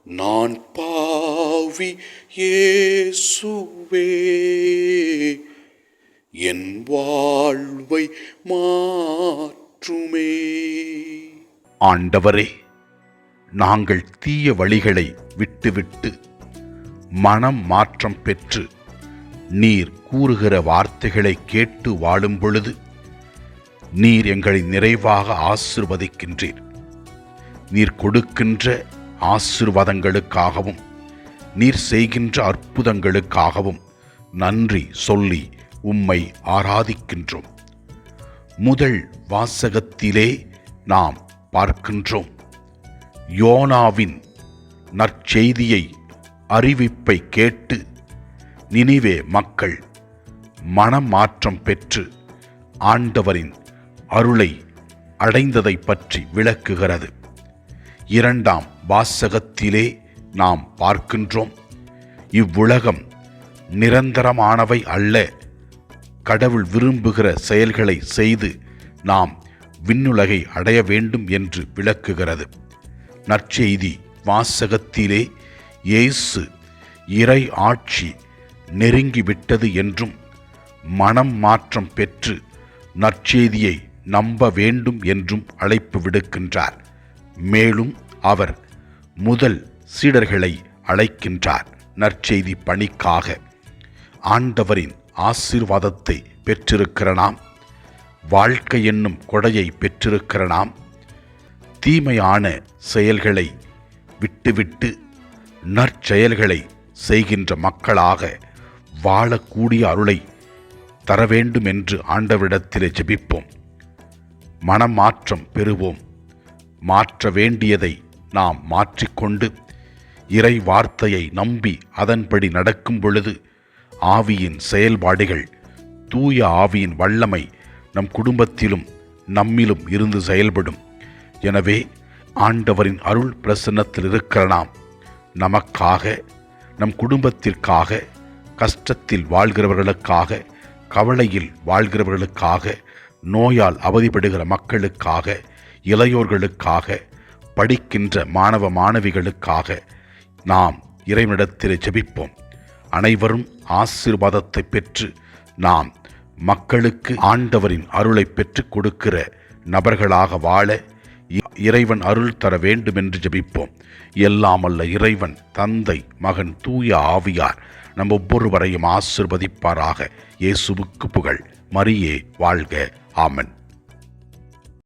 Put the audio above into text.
நான் பாவி இயேசுவே, என் வாழ்வை மாற்றுமே. ஆண்டவரே, நாங்கள் தீய வழிகளை விட்டுவிட்டு மனம் மாற்றம் பெற்று நீர் கூறுகிற வார்த்தைகளை கேட்டு வாழும் பொழுது நீர் எங்களை நிறைவாக ஆசீர்வதிக்கின்றீர். நீர் கொடுக்கின்ற ஆசீர்வாதங்களுக்காகவும் நீர் செய்கின்ற அற்புதங்களுக்காகவும் நன்றி சொல்லி உம்மை ஆராதிக்கின்றோம். முதல் வாசகத்திலே நாம் பார்க்கின்றோம், யோனாவின் நற்செய்தியை அறிவிப்பை கேட்டு நினிவே மக்கள் மனம் மாற்றம் பெற்று ஆண்டவரின் அருளை அடைந்ததை பற்றி விளக்குகிறது. இரண்டாம் வாசகத்திலே நாம் பார்க்கின்றோம், இவ்வுலகம் நிரந்தரமானவை அல்ல, கடவுள் விரும்புகிற செயல்களை செய்து நாம் விண்ணுலகை அடைய வேண்டும் என்று விளக்குகிறது. நற்செய்தி வாசகத்திலே இயேசு இறை ஆட்சி நெருங்கிவிட்டது என்றும் மனம் மாற்றம் பெற்று நற்செய்தியை நம்ப வேண்டும் என்றும் அழைப்பு விடுக்கின்றார். மேலும் அவர் முதல் சீடர்களை அழைக்கின்றார். நற்செய்தி பணிக்காக ஆண்டவரின் ஆசீர்வாதத்தை பெற்றிருக்கிற நாம், வாழ்க்கை என்னும் கொடையை பெற்றிருக்கிற நாம், தீமையான செயல்களை விட்டுவிட்டு நற்செயல்களை செய்கின்ற மக்களாக வாழக்கூடிய அருளை தர வேண்டும் என்று ஆண்டவரிடத்திலே ஜெபிப்போம். மனமாற்றம் பெறுவோம். மாற்ற வேண்டியதை நாம் மாற்றிக்கொண்டு இறை வார்த்தையை நம்பி அதன்படி நடக்கும் பொழுது ஆவியின் செயல்பாடுகள், தூய ஆவியின் வல்லமை நம் குடும்பத்திலும் நம்மிலும் இருந்து செயல்படும். எனவே ஆண்டவரின் அருள் பிரசன்னத்தில் இருக்கிற நாம் நமக்காக, நம் குடும்பத்திற்காக, கஷ்டத்தில் வாழ்கிறவர்களுக்காக, கவலையில் வாழ்கிறவர்களுக்காக, நோயால் அவதிப்படுகிற மக்களுக்காக, இளையோர்களுக்காக, படிக்கின்ற மாணவ மாணவிகளுக்காக நாம் இறைவனிடத்தில் ஜெபிப்போம். அனைவரும் ஆசீர்வாதத்தை பெற்று நாம் மக்களுக்கு ஆண்டவரின் அருளை பெற்றுக் கொடுக்கிற நபர்களாக வாழ இறைவன் அருள் தர வேண்டும் என்று ஜெபிப்போம். எல்லாமல்ல இறைவன் தந்தை, மகன், தூய ஆவியார் நம் ஒவ்வொருவரையும் ஆசீர்வதிப்பாராக. இயேசுவுக்கு புகழ். மரியே வாழ்க. ஆமென்.